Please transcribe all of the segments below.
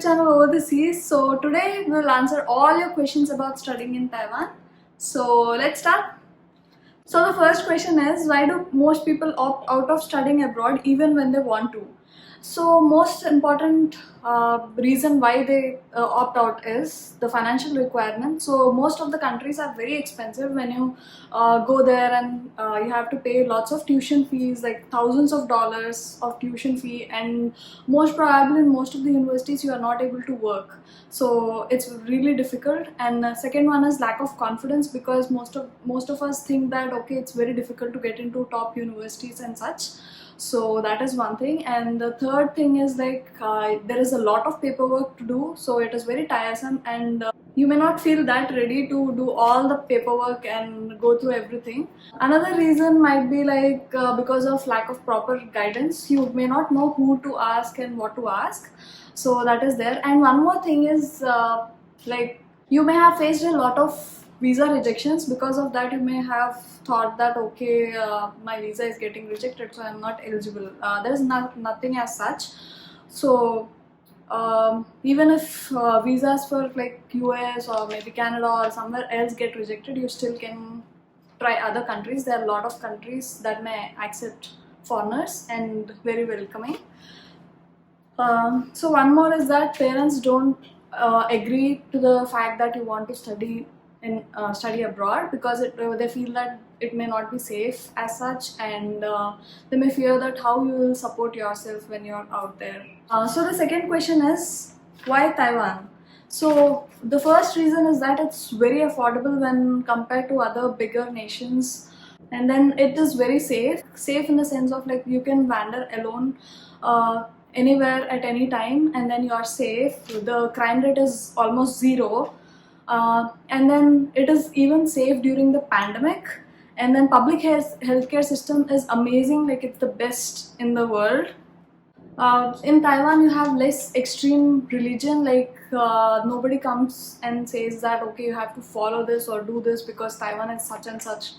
YouTube channel Over the Seas. So today we'll answer all your questions about studying in Taiwan. So let's start. So the first question is, why do most people opt out of studying abroad even when they want to? So most important reason why they opt out is the financial requirement. So most of the countries are very expensive when you go there, and you have to pay lots of tuition fees, like thousands of dollars of tuition fee, and most probably in most of the universities you are not able to work. So it's really difficult. And the second one is lack of confidence, because most of us think that okay, it's very difficult to get into top universities and such. So that is one thing. And the third thing is like there is a lot of paperwork to do, so it is very tiresome, and you may not feel that ready to do all the paperwork and go through everything. Another reason might be like because of lack of proper guidance. You may not know who to ask and what to ask, so that is there. And one more thing is like you may have faced a lot of visa rejections. Because of that, you may have thought that okay, my visa is getting rejected, so I'm not eligible. There is nothing as such. So even if visas for like US or maybe Canada or somewhere else get rejected, you still can try other countries. There are a lot of countries that may accept foreigners and very welcoming. So one more is that parents don't agree to the fact that you want to study abroad, because they feel that it may not be safe as such, and they may fear that how you will support yourself when you're out there. So the second question is, why Taiwan? So the first reason is that it's very affordable when compared to other bigger nations, and then it is very safe in the sense of like you can wander alone anywhere at any time, and then you are safe. The crime rate is almost zero. And then it is even safe during the pandemic. And then public healthcare system is amazing, like it's the best in the world. In Taiwan, you have less extreme religion, like nobody comes and says that okay, you have to follow this or do this because Taiwan is such and such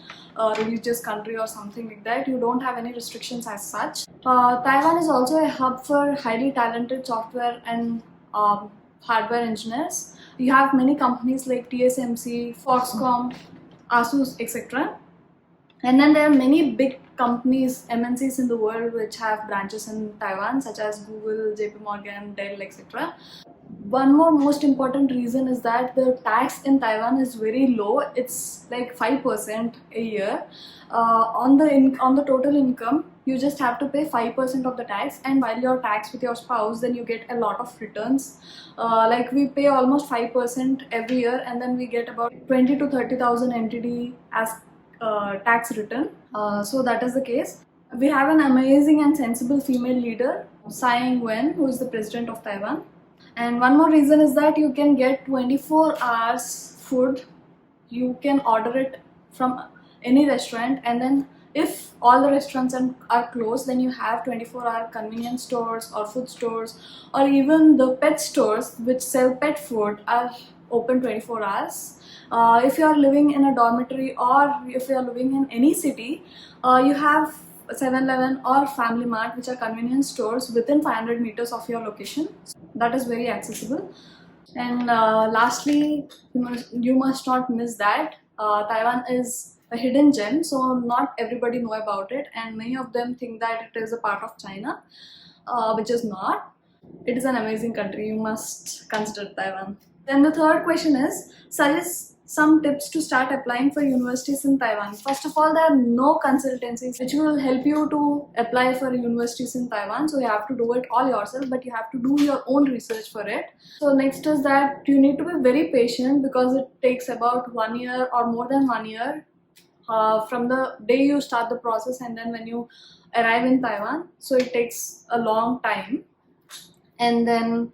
religious country or something like that. You don't have any restrictions as such. Taiwan is also a hub for highly talented software and hardware engineers. You have many companies like TSMC, Foxconn, Asus, etc. And then there are many big companies, MNCs in the world, which have branches in Taiwan, such as Google, JP Morgan, Dell, etc. One more most important reason is that the tax in Taiwan is very low. It's like 5% a year. On the total income, you just have to pay 5% of the tax, and while you're taxed with your spouse, then you get a lot of returns. Like we pay almost 5% every year, and then we get about 20 to 30,000 NTD as tax return. So that is the case. We have an amazing and sensible female leader, Tsai Ing-wen, who is the president of Taiwan. And one more reason is that you can get 24 hours food. You can order it from any restaurant, and then if all the restaurants are closed, then you have 24-hour convenience stores or food stores, or even the pet stores which sell pet food are open 24 hours. If you are living in a dormitory, or if you are living in any city, you have 7-Eleven or Family Mart, which are convenience stores within 500 meters of your location. That is very accessible. And lastly, you must not miss that Taiwan is a hidden gem, so not everybody know about it, and many of them think that it is a part of China, which is not. It is an amazing country. You must consider Taiwan. Then the third question is, suggest some tips to start applying for universities in Taiwan. First of all, there are no consultancies which will help you to apply for universities in Taiwan, so you have to do it all yourself, but you have to do your own research for it. So next is that you need to be very patient, because it takes about 1 year or more than 1 year from the day you start the process and then when you arrive in Taiwan. So it takes a long time. And then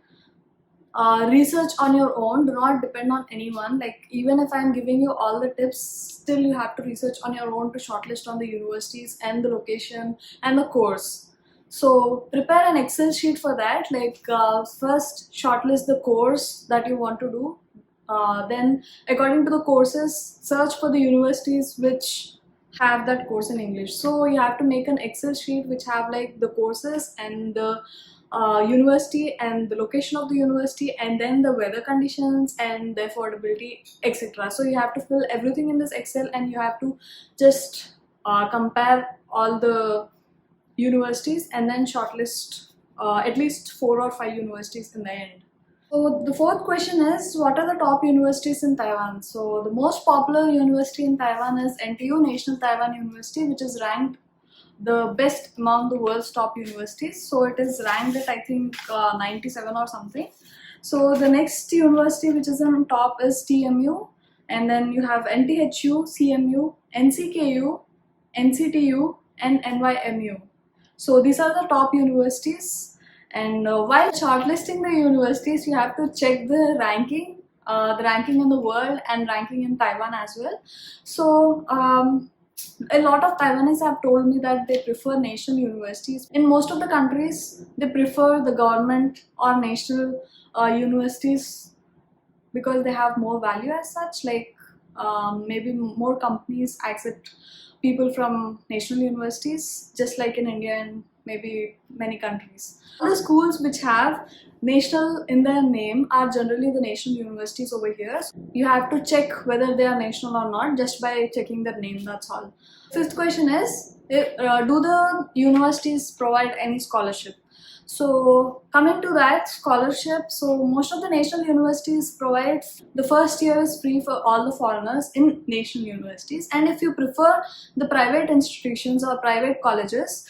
research on your own. Do not depend on anyone. Like even if I'm giving you all the tips, still you have to research on your own to shortlist on the universities and the location and the course. So prepare an Excel sheet for that. Like first shortlist the course that you want to do. Then according to the courses, search for the universities which have that course in English. So you have to make an Excel sheet which have like the courses and the university and the location of the university, and then the weather conditions and the affordability, etc. So you have to fill everything in this Excel, and you have to just compare all the universities and then shortlist at least 4 or 5 universities in the end. So the fourth question is, what are the top universities in Taiwan? So the most popular university in Taiwan is NTU, National Taiwan University, which is ranked the best among the world's top universities. So it is ranked at, I think, 97 or something. So the next university which is on top is TMU, and then you have NTHU, CMU, NCKU, NCTU, and NYMU. So these are the top universities. And while shortlisting the universities, you have to check the ranking in the world and ranking in Taiwan as well. So a lot of Taiwanese have told me that they prefer national universities. In most of the countries, they prefer the government or national universities because they have more value as such. Like maybe more companies accept people from national universities, just like in India and maybe many countries. The schools which have national in their name are generally the national universities over here. You have to check whether they are national or not just by checking their name, that's all. Fifth question is, do the universities provide any scholarship? So coming to that, scholarship, so most of the national universities provide, the first year is free for all the foreigners in national universities, and if you prefer the private institutions or private colleges,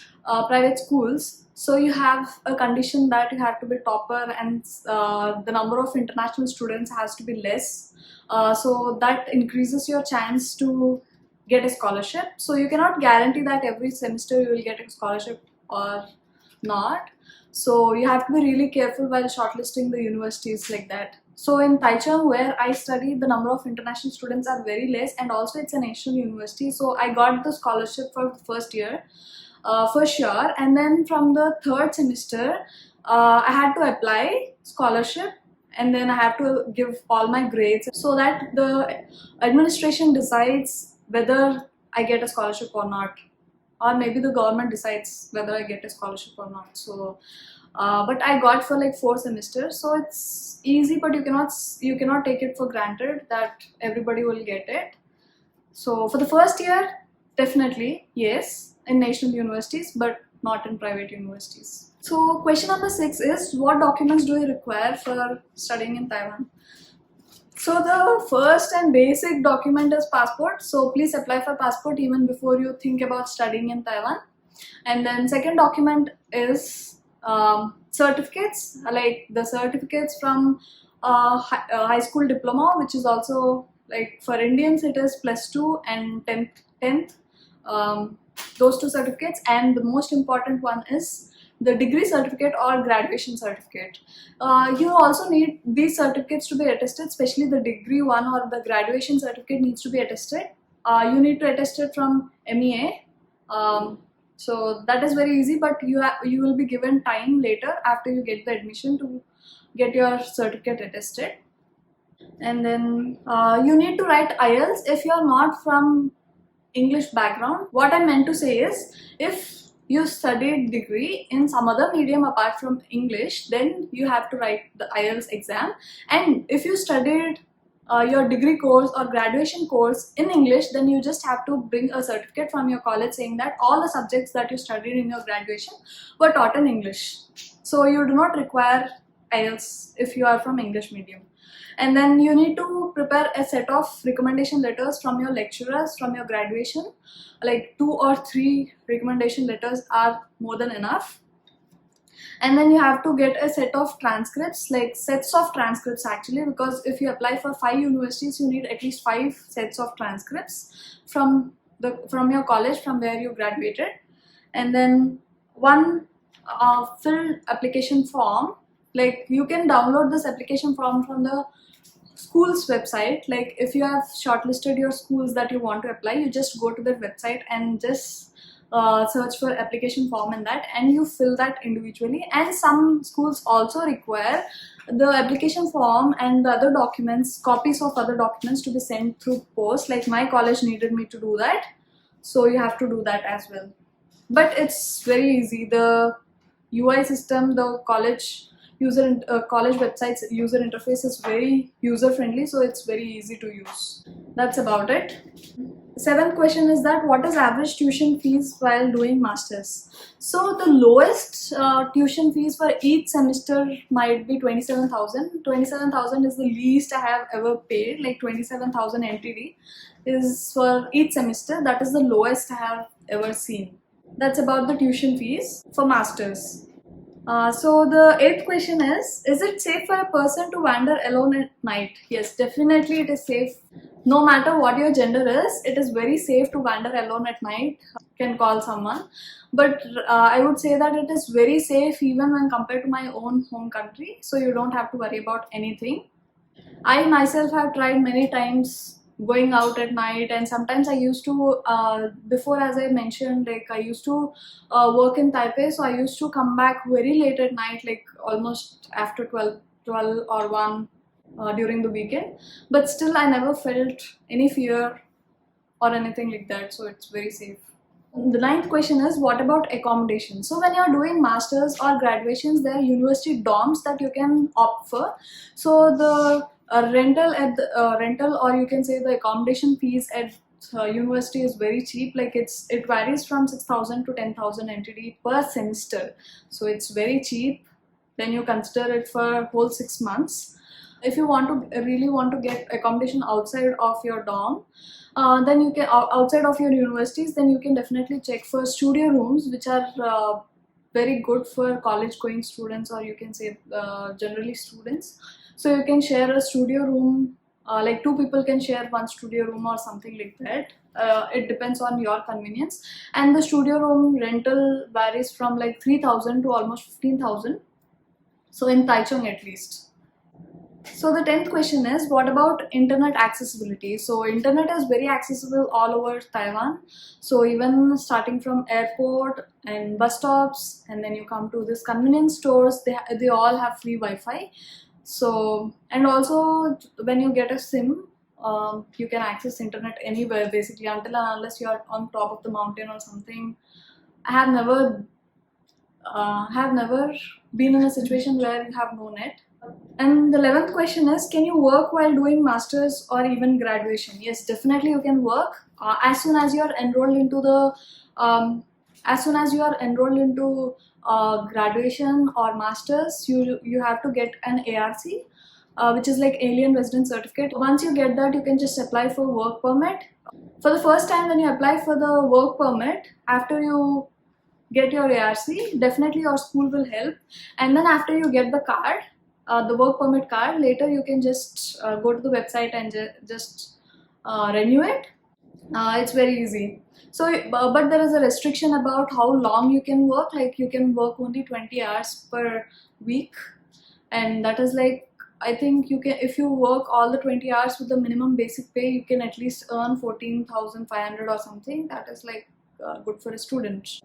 private schools, so you have a condition that you have to be topper, and the number of international students has to be less, so that increases your chance to get a scholarship. So you cannot guarantee that every semester you will get a scholarship or not. So you have to be really careful while shortlisting the universities like that. So in Taichung, where I studied, the number of international students are very less, and also it's a national university. So I got the scholarship for the first year, for sure. And then from the third semester, I had to apply scholarship, and then I have to give all my grades so that the administration decides whether I get a scholarship or not, or maybe the government decides whether I get a scholarship or not. So but I got for like 4 semesters, so it's easy, but you cannot take it for granted that everybody will get it. So for the first year, definitely yes, in national universities, but not in private universities. So question number 6 is, what documents do you require for studying in Taiwan? So the first and basic document is passport. So please apply for passport even before you think about studying in Taiwan. And then second document is certificates, like the certificates from high school diploma, which is also, like for Indians it is +2 and 10th, those 2 certificates. And the most important one is the degree certificate or graduation certificate. You also need these certificates to be attested, especially the degree one or the graduation certificate needs to be attested. You need to attest it from MEA. So that is very easy, but you will be given time later after you get the admission to get your certificate attested. And then you need to write IELTS if you are not from English background. What I meant to say is, if you studied degree in some other medium apart from English, then you have to write the IELTS exam. And if you studied your degree course or graduation course in English, then you just have to bring a certificate from your college saying that all the subjects that you studied in your graduation were taught in English. So you do not require IELTS if you are from English medium. And then you need to prepare a set of recommendation letters from your lecturers from your graduation. Like 2 or 3 recommendation letters are more than enough. And then you have to get a set of transcripts, like sets of transcripts actually, because if you apply for 5 universities, you need at least 5 sets of transcripts from your college from where you graduated. And then one filled application form. Like you can download this application form from the school's website. Like if you have shortlisted your schools that you want to apply, you just go to their website and just search for application form in that, and you fill that individually. And some schools also require the application form and the other documents, copies of other documents, to be sent through post. Like my college needed me to do that, so you have to do that as well. But it's very easy. The UI system, the college website's user interface is very user friendly, so it's very easy to use. That's about it. Seventh question is that what is average tuition fees while doing masters? So the lowest tuition fees for each semester might be 27,000. 27,000 is the least I have ever paid, like 27,000 NTD is for each semester. That is the lowest I have ever seen. That's about the tuition fees for masters. So the eighth question is it safe for a person to wander alone at night? Yes, definitely it is safe. No matter what your gender is, it is very safe to wander alone at night. Can call someone. But I would say that it is very safe even when compared to my own home country. So you don't have to worry about anything. I myself have tried many times going out at night, and sometimes I used to, before, as I mentioned, like I used to work in Taipei, so I used to come back very late at night, like almost after 12 or 1 during the weekend. But still, I never felt any fear or anything like that, so it's very safe. The ninth question is what about accommodation? So when you're doing masters or graduations, there are university dorms that you can opt for. So the rental, or you can say the accommodation fees at university is very cheap. Like it varies from 6,000 to 10,000 NTD per semester. So it's very cheap. Then you consider it for whole 6 months. If you really want to get accommodation outside of your dorm, then you can outside of your universities, then you can definitely check for studio rooms, which are very good for college going students, or you can say generally students. So you can share a studio room, like 2 people can share one studio room or something like that. It depends on your convenience, and the studio room rental varies from like 3,000 to almost 15,000. So in Taichung at least. So the 10th question is what about internet accessibility? So internet is very accessible all over Taiwan. So even starting from airport and bus stops, and then you come to this convenience stores, they all have free Wi-Fi. So, and also when you get a SIM, you can access internet anywhere basically, until and unless you are on top of the mountain or something. I have never been in a situation where you have no net. And the 11th question is, can you work while doing masters or even graduation? Yes, definitely you can work as soon as you are enrolled into the graduation or masters. You have to get an ARC, which is like Alien Resident Certificate. Once you get that, you can just apply for work permit. For the first time, when you apply for the work permit, after you get your ARC, definitely your school will help. And then after you get the card, the work permit card, later you can just go to the website and just renew it. It's very easy. So, but there is a restriction about how long you can work. Like you can work only 20 hours per week, and that is like, I think you can, if you work all the 20 hours with the minimum basic pay, you can at least earn 14,500 or something. That is like good for a student.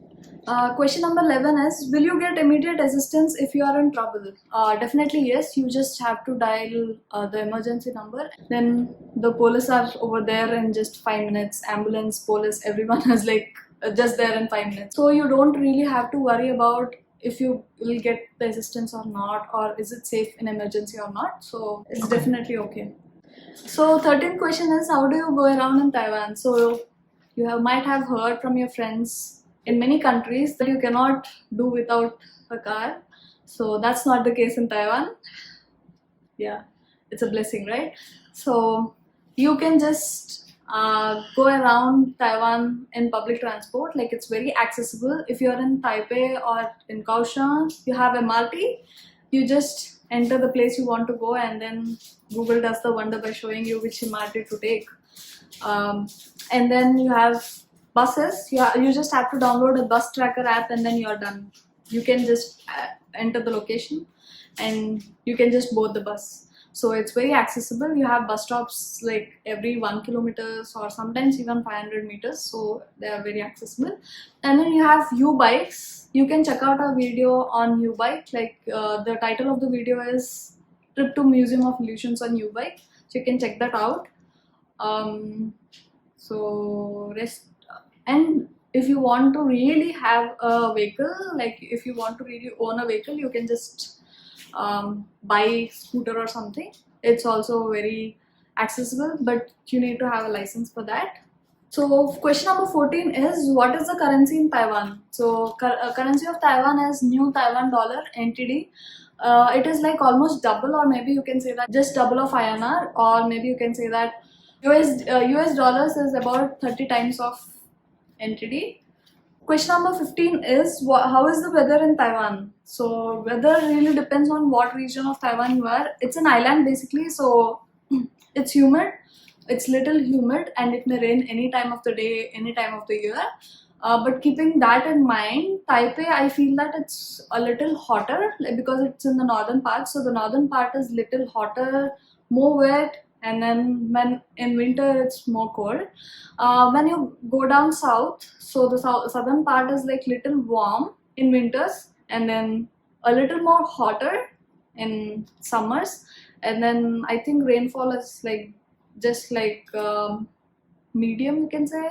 Question number 11 is, will you get immediate assistance if you are in trouble? Definitely yes. You just have to dial the emergency number. Then the police are over there in just 5 minutes. Ambulance, police, everyone is like just there in 5 minutes. So you don't really have to worry about if you will get the assistance or not, or is it safe in emergency or not. So it's definitely okay. So 13th question is, how do you go around in Taiwan? So you might have heard from your friends in many countries that you cannot do without a car. So that's not the case in Taiwan. Yeah, it's a blessing, right? So you can just go around Taiwan in public transport. Like it's very accessible. If you're in Taipei or in Kaohsiung, you have MRT. You just enter the place you want to go, and then Google does the wonder by showing you which MRT to take. And then you have buses. You just have to download a bus tracker app, and then you're done. You can just enter the location, and you can just board the bus. So it's very accessible. You have bus stops like every 1 kilometers or sometimes even 500 meters. So they are very accessible. And then you have U bikes. You can check out our video on U bike. Like the title of the video is Trip to Museum of Illusions on U bike. So you can check that out. So rest, and if you want to really have a vehicle, like if you want to really own a vehicle, you can just buy scooter or something. It's also very accessible, but you need to have a license for that. So question number 14 is, what is the currency in Taiwan? So currency of Taiwan is New Taiwan Dollar (NTD). It is like almost double, or maybe you can say that just double of INR, or maybe you can say that US dollars is about 30 times of NTD. Question number 15 is, how is the weather in Taiwan? So weather really depends on what region of Taiwan you are. It's an island basically, so it's humid. It's little humid and it may rain any time of the day, any time of the year. But keeping that in mind, Taipei, I feel that it's a little hotter, like, because it's in the northern part. So the northern part is little hotter, more wet, and then when in winter it's more cold. When you go down south, so the southern part is like little warm in winters, and then a little more hotter in summers. And then I think rainfall is like just like medium, you can say.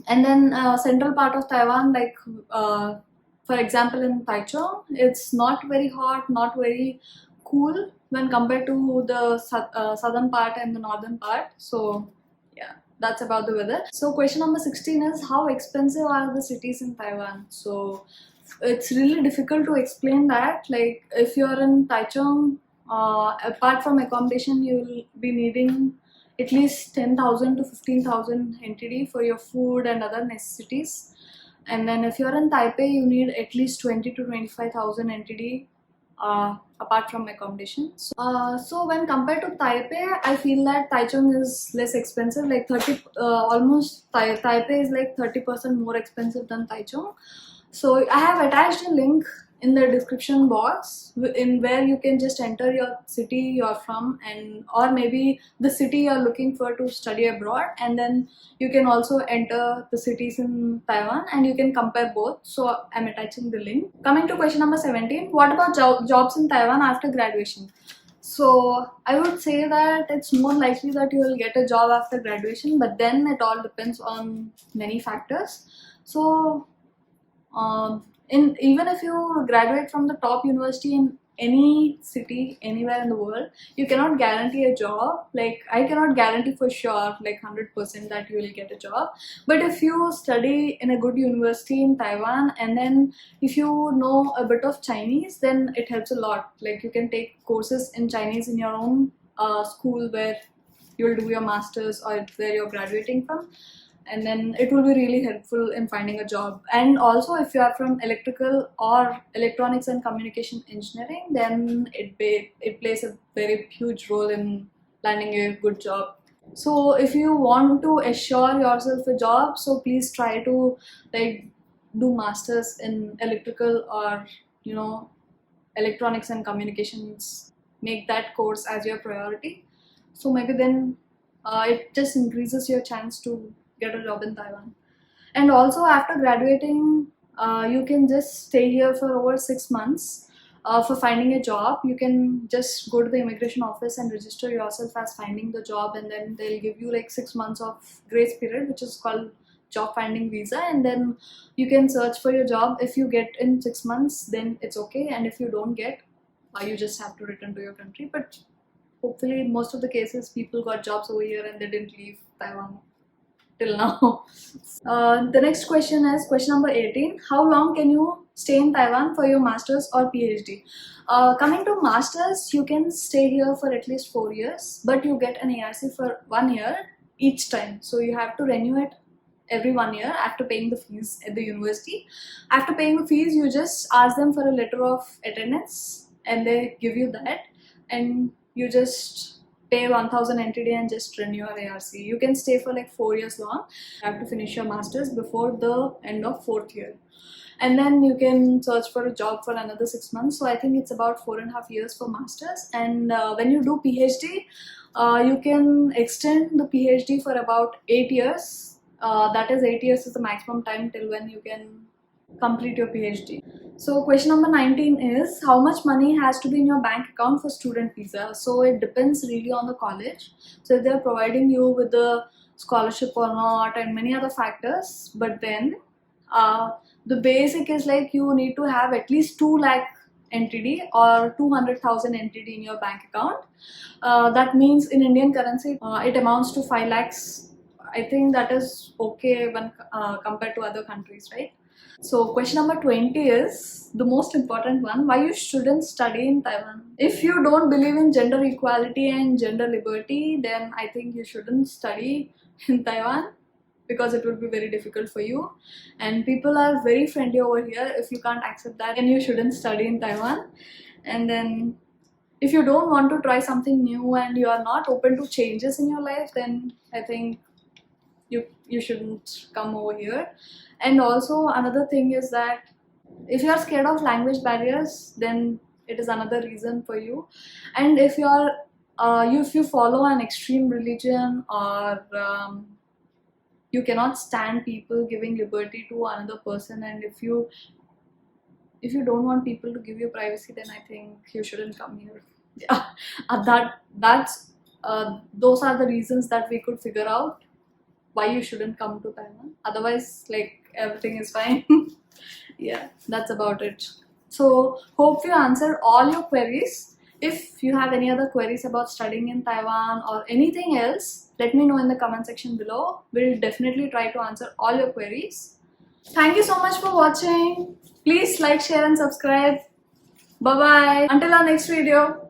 And then central part of Taiwan, like for example in Taichung, it's not very hot, not very cool when compared to the southern part and the northern part. So yeah, that's about the weather. So question number 16 is, how expensive are the cities in Taiwan? So it's really difficult to explain that. Like if you're in Taichung, apart from accommodation, you will be needing at least 10,000 to 15,000 NTD for your food and other necessities. And then if you're in Taipei, you need at least 20 to 25,000 NTD apart from accommodation. So when compared to Taipei, I feel that Taichung is less expensive, like almost Taipei is like 30% more expensive than Taichung. So I have attached a link in the description box in where you can just enter your city you're from, and or maybe the city you're looking for to study abroad, and then you can also enter the cities in Taiwan and you can compare both. So I'm attaching the link. Coming to question number 17, what about jobs in Taiwan after graduation? So I would say that it's more likely that you will get a job after graduation, but then it all depends on many factors. So even if you graduate from the top university in any city anywhere in the world, you cannot guarantee a job. Like I cannot guarantee for sure like 100% that you will get a job, but if you study in a good university in Taiwan, and then if you know a bit of Chinese, then it helps a lot. Like you can take courses in Chinese in your own school where you'll do your masters or where you're graduating from, and then it will be really helpful in finding a job. And also if you are from electrical or electronics and communication engineering, then it plays a very huge role in landing a good job. So if you want to assure yourself a job, so please try to like do masters in electrical or electronics and communications. Make that course as your priority, so maybe then it just increases your chance to get a job in Taiwan. And also after graduating, you can just stay here for over 6 months. For finding a job, you can just go to the immigration office and register yourself as finding the job, and then they'll give you like 6 months of grace period, which is called job finding visa, and then you can search for your job. If you get in 6 months, then it's okay, and if you don't get, you just have to return to your country. But hopefully most of the cases people got jobs over here and they didn't leave Taiwan till now. The next question is question number 18. How long can you stay in Taiwan for your masters or PhD? Coming to masters, you can stay here for at least 4 years, but you get an ARC for 1 year each time. So you have to renew it every 1 year after paying the fees at the university. After paying the fees, you just ask them for a letter of attendance and they give you that, and you just pay 1000 NTD and just renew your ARC. You can stay for like 4 years long. You have to finish your masters before the end of 4th year, and then you can search for a job for another 6 months. So I think it's about 4.5 years for masters. And when you do PhD, you can extend the PhD for about 8 years. That is 8 years is the maximum time till when you can complete your PhD. So question number 19 is, how much money has to be in your bank account for student visa? So it depends really on the college. So if they're providing you with the scholarship or not, and many other factors. But then the basic is like you need to have at least 2 lakh NTD or 200,000 NTD in your bank account. That means in Indian currency, it amounts to 5 lakhs. I think that is okay when compared to other countries, right? So question number 20 is the most important one: why you shouldn't study in Taiwan? If you don't believe in gender equality and gender liberty, then I think you shouldn't study in Taiwan, because it will be very difficult for you, and people are very friendly over here. If you can't accept that, then you shouldn't study in Taiwan. And then if you don't want to try something new and you are not open to changes in your life, then I think you shouldn't come over here. And also another thing is that if you are scared of language barriers, then it is another reason for you. And if you are if you follow an extreme religion, or you cannot stand people giving liberty to another person, and if you don't want people to give you privacy, then I think you shouldn't come here. Yeah, those are the reasons that we could figure out why you shouldn't come to Taiwan. Otherwise, like, everything is fine. Yeah, that's about it. So hope you answered all your queries. If you have any other queries about studying in Taiwan or anything else, let me know in the comment section below. We'll definitely try to answer all your queries. Thank you so much for watching. Please like, share and subscribe. Bye bye. Until our next video.